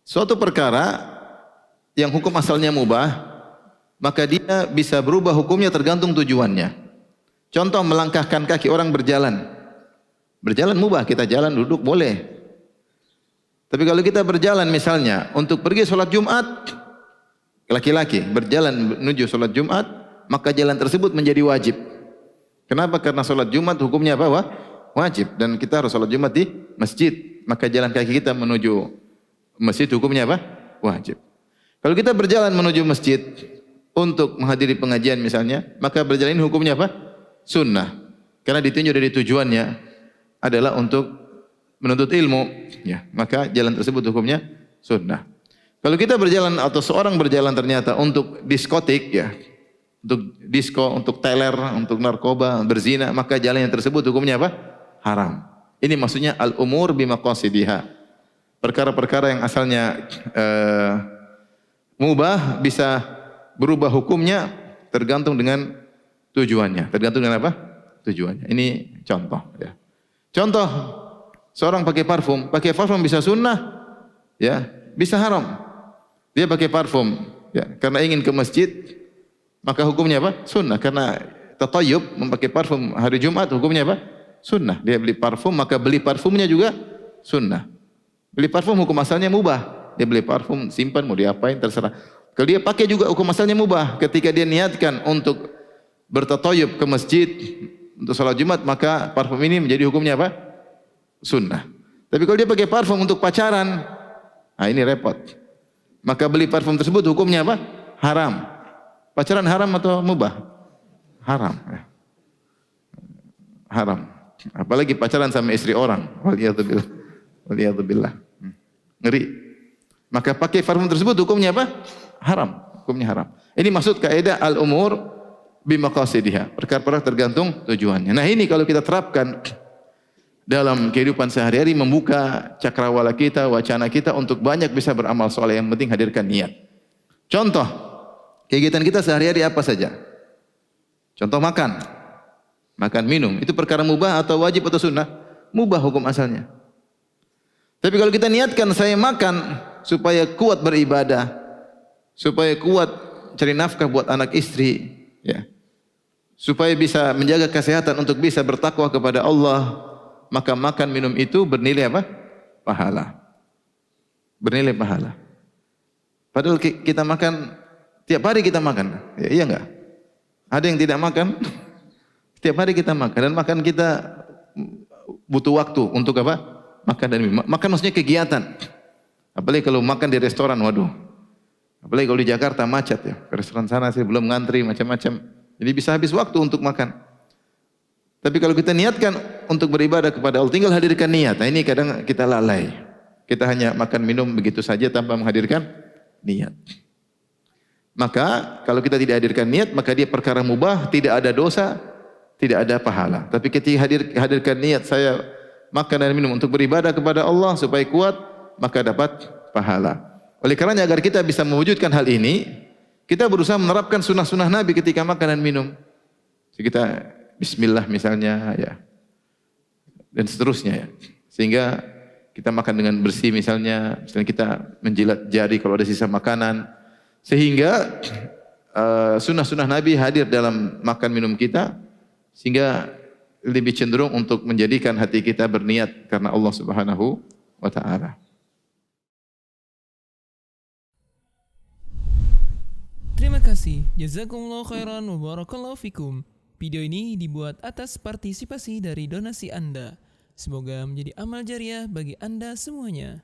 Suatu perkara yang hukum asalnya mubah, maka dia bisa berubah hukumnya tergantung tujuannya. Contoh melangkahkan kaki orang berjalan. Berjalan mubah, kita jalan duduk boleh. Tapi kalau kita berjalan misalnya untuk pergi sholat Jumat, laki-laki berjalan menuju sholat Jumat, maka jalan tersebut menjadi wajib. Kenapa? Karena sholat Jumat hukumnya apa? Wajib. Dan kita harus sholat Jumat di masjid. Maka jalan kaki kita menuju masjid hukumnya apa? Wajib. Kalau kita berjalan menuju masjid untuk menghadiri pengajian misalnya, maka berjalan ini hukumnya apa? Sunnah. Karena ditunjuk dari tujuannya adalah untuk menuntut ilmu, ya, maka jalan tersebut hukumnya sunnah. Kalau kita berjalan atau seorang berjalan ternyata untuk diskotik, ya, untuk disko, untuk teler, untuk narkoba, berzina, maka jalan yang tersebut hukumnya apa? Haram. Ini maksudnya al-umur bimaqasidiha. Perkara-perkara yang asalnya mubah bisa berubah hukumnya tergantung dengan tujuannya. Tergantung dengan apa? Tujuannya. Ini contoh, ya. Contoh, seorang pakai parfum bisa sunnah, ya, bisa haram. Dia pakai parfum, ya, karena ingin ke masjid, maka hukumnya apa? Sunnah. Karena tatayyub, memakai parfum hari Jumat, hukumnya apa? Sunnah. Dia beli parfum, maka beli parfumnya juga sunnah. Beli parfum hukum asalnya mubah. Dia beli parfum, simpan, mau diapain, terserah. Kalau dia pakai juga hukum asalnya mubah. Ketika dia niatkan untuk bertatayyub ke masjid, untuk salat Jumat, maka parfum ini menjadi hukumnya apa? Sunnah. Tapi kalau dia pakai parfum untuk pacaran, nah ini repot. Maka beli parfum tersebut hukumnya apa? Haram. Pacaran haram atau mubah? Haram. Haram. Apalagi pacaran sama istri orang. Waliyadzubillah. Waliyadzubillah. Ngeri. Maka pakai parfum tersebut hukumnya apa? Haram. Hukumnya haram. Ini maksud kaidah al-umur bimaqasidiha. Perkara-perkara tergantung tujuannya. Nah ini kalau kita terapkan dalam kehidupan sehari-hari, membuka cakrawala kita, wacana kita untuk banyak bisa beramal soleh. Yang penting hadirkan niat. Contoh, kegiatan kita sehari-hari apa saja? Contoh makan. Makan, minum. Itu perkara mubah atau wajib atau sunnah? Mubah hukum asalnya. Tapi kalau kita niatkan saya makan supaya kuat beribadah, supaya kuat cari nafkah buat anak istri, ya, supaya bisa menjaga kesehatan untuk bisa bertakwa kepada Allah, maka makan minum itu bernilai apa? Pahala. Bernilai pahala. Padahal kita makan tiap hari kita makan, ya, iya enggak? Ada yang tidak makan? Tiap hari kita makan, dan makan kita butuh waktu untuk apa? Makan dan minum. Makan maksudnya kegiatan. Apalagi kalau makan di restoran, waduh. Apalagi kalau di Jakarta macet, ya. Ke restoran sana sih belum ngantri macam-macam. Jadi bisa habis waktu untuk makan. Tapi kalau kita niatkan untuk beribadah kepada Allah, tinggal hadirkan niat. Nah ini kadang kita lalai. Kita hanya makan minum begitu saja tanpa menghadirkan niat. Maka kalau kita tidak hadirkan niat, maka dia perkara mubah, tidak ada dosa, tidak ada pahala. Tapi ketika hadirkan niat, saya makan dan minum untuk beribadah kepada Allah supaya kuat, maka dapat pahala. Oleh karenanya agar kita bisa mewujudkan hal ini, kita berusaha menerapkan sunnah-sunnah Nabi ketika makan dan minum. Jadi kita bismillah misalnya, ya, dan seterusnya, ya. Sehingga kita makan dengan bersih misalnya kita menjilat jari kalau ada sisa makanan. Sehingga sunnah-sunnah Nabi hadir dalam makan minum kita, sehingga lebih cenderung untuk menjadikan hati kita berniat karena Allah Subhanahu wa ta'ala. Terima kasih. Jazakumullah khairan wa barakallahu fikum. Video ini dibuat atas partisipasi dari donasi Anda. Semoga menjadi amal jariah bagi Anda semuanya.